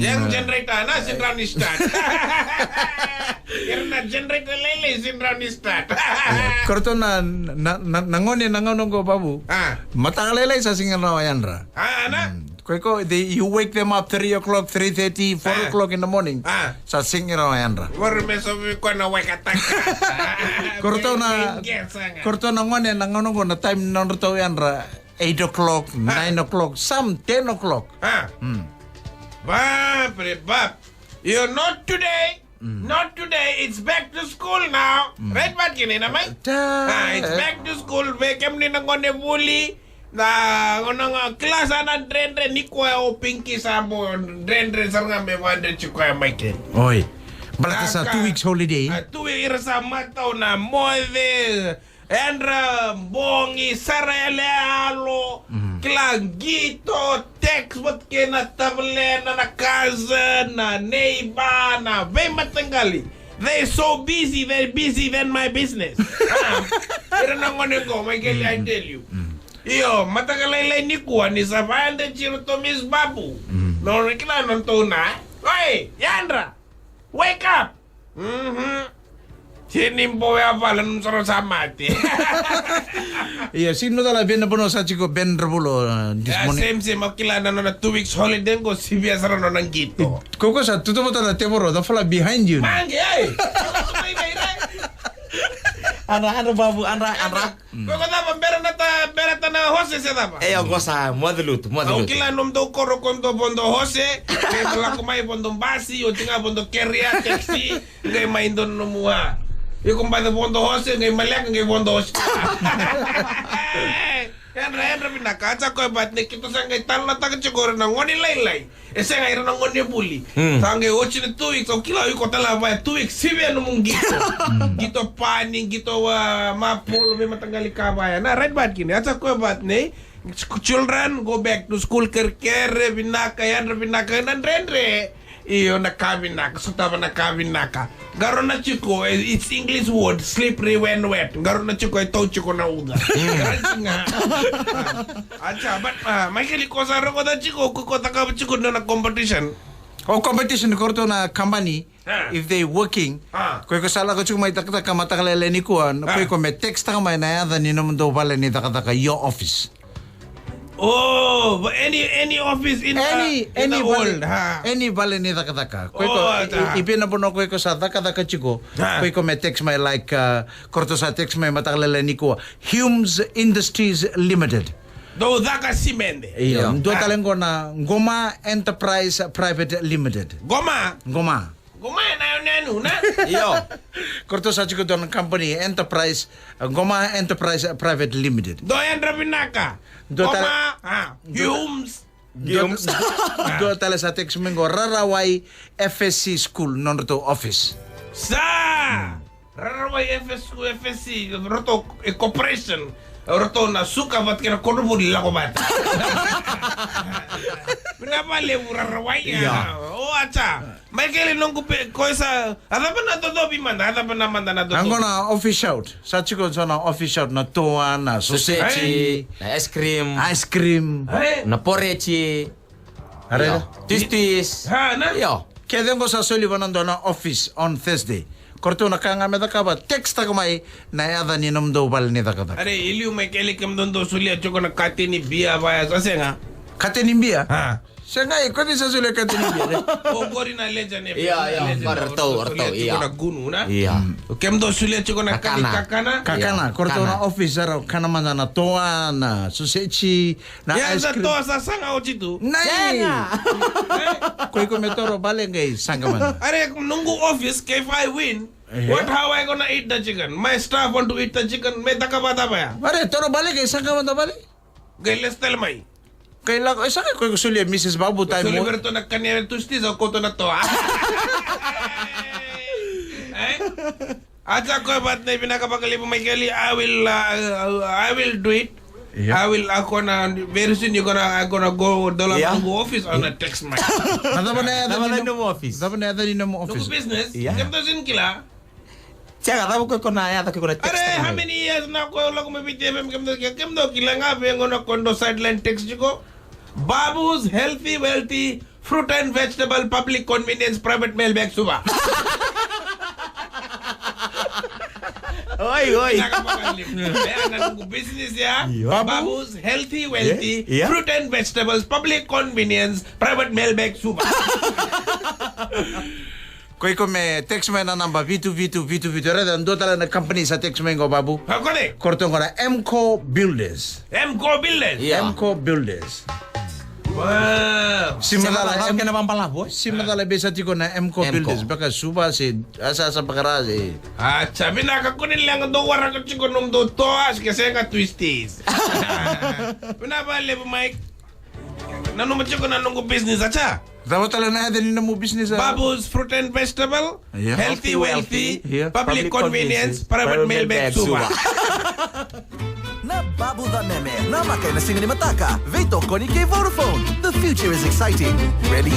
Yang generator na sinram ni start. Karena generator lele sinram ni start. Korto nangonon ko babu. Matangalele sa singarawayan ra. Ana. Ko you wake them up 3 o'clock, 3:30, 4 o'clock in the morning. Sa singarawayan ra. War meso ko na wake attack. Korto na nangonon ko na time nonto yan ra 8 o'clock, 9 o'clock, some 10 o'clock. Bap. You're not today. Not today. It's back to school now. Right, Bat kini namay? It's back to school. Bekem ni nangone bully. Na ngonang class anan drendre ni ko o pinky sabo drendre sarang me wande chiko Michael. Oi. Balata sa 2 weeks holiday. 2 weeks sa mataw na moeve. Endra bongi sarele alo. Klangito text wat kena table na cousin na neighbor na ve matangali. They're so busy, they're busy than my business. Ira nangone ko Michael, I tell you. Iyo, matagalay ni kuha ni Sabayan de Chiro to Miss Babu. No, kailan nung na? Oy, Yandra! Wake up! Sinimpo ya pala nung sarang mati. Iya, sino tala Ben na puno sa chiko Ben Rabulo this morning? Same, makilala na 2 weeks holiday ko, sibiya sarang no nang gito. Koko sa tuto mo tala teboro, the fella behind you. Mangi, ay! Ano babu, Andra. Koko tapa, berata na hose siya tapa. Gosa, modelut. Kila nung do koro kondo bondo hose, kaya malako may bondong basi, o tinga bondo keria, taxi, ngay may indon numuha. Yung kumbada bondo hose, ngay malak, ngay bondo hose. Yan pinakaca ko bat ni kito sa ngay tala taga siguro ng ngoni laylay. Esa ngay ng ngoni buli. Sa ngay 8 na 2 weeks, o kila ko tala ba 2 weeks siya no mong gito. Gito paning, gito mapulo may matanggali kabayan. Na right bad kini. Atsa ko bat ni children go back to school kerkere binaka nan rendre. Iyo nakabinaka, sutaba nakabinaka. Garo na chiko, it's English word, slippery when wet. Garo na chiko, ito chiko na uga. Garanti nga. Acha, but Michael, iko sa roko na chiko, kukota ka chiko na competition. Competition korto na company, if they working, ko sala ko chiko may takta ka matakalele ni kuan, ko may text ka may na yan, ni naman daw pala ni takata your office. Oh, but any office in the world, any vale ni taka. Ipin na puno ko sa taka chiko. Ko may text may like korto sa text may matakalala ni ko. Humes Industries Limited. Do daka simende. Iyo. Do talang ko na Goma Enterprise Private Limited. Goma na na. Iyo. Korto sa chiko don company Enterprise Goma Enterprise Private Limited. Do yan rabinaka. Goma Humes. Do tala sa text mo Raraway FSC School non to office. Raraway FSC roto corporation. Roto na suka bat kena kono la ko bat. Kenapa le Raraway ya? Oh acha. Michael nunggu ko sa ada pa na to bimanda ada pa naman na to. Ang na office out. Sa chiko na office out na toa na sausage, na ice cream, na porridge. Are Tistis. Na. Yo. Kaya ko sa Sullivan na office on Thursday. Korto na kanga meda ka ba text ko may na ada ni nom do bal ni takata. Are iliu Michael kam don do sulia choko na katini bia ba sa senga. Katini bia? Sangay, ko sa sulia katini bia. O gori na legend e. Iya, arto, iya. Choko na gunu na. Iya. Kam do sulia choko na kakana. Kakana, korto na office ara kana man na toa na sausage na ice cream. Ya sa sanga o chitu. Nay. Ko metoro bale ngay sanga man. Are nunggu office if I win. How I gonna eat the chicken? My staff want to eat the chicken. May taka bata ba ya? Are toro bale kay sanga man bale. Gailes telmay. Kaila ko isa ko sulia Mrs. Babu time mo. Suliberto na kanya tusti sa koto na to. Acha ko bat na pinakapagali mo Michael, I will do it. Yeah. I will very soon I'm gonna go to office on a text mic. Nada no office. Dapat na ni mo office. No business. Kam to sin kila. Tiyaga tabu ko na yata ko na text. Are how many years na ko la ko mabiti kam to kila nga be ngono kondo sideline text ko. Babu's healthy wealthy Fruit and Vegetable Public Convenience Private Mailbag Suba. Oi, oi. Ayan, anong business ya? Yeah. Babu's Healthy Wealthy Yeah. Fruit and Vegetables Public Convenience Private Mailbag Suba. Koi ko me text mo na number V2 Reda ando tala na company sa text mo ngo babu. Ako ni, Korto ko na MCO Builders. MCO Builders. Yeah. MCO Builders. Wow. Simadala Ka na bang palaboy? Simadala besati ko na MCO Builders baka suba si asa sa pakarasi. At sabi na kakunin lang ang warang ko chico nung do toas kasi nga twisties. Pinabali mo Mike. Nanu mo chico nanong ko business acha. Dapat tala na din na mo business. Babu's Fruit and Vegetable, Yeah. Healthy Wealthy, Yeah. Public Convenience, Private Mailbag Suba. Na babu da meme, na makai na singa ni mataka. Veito koni kay Vodafone. The future is exciting. Ready?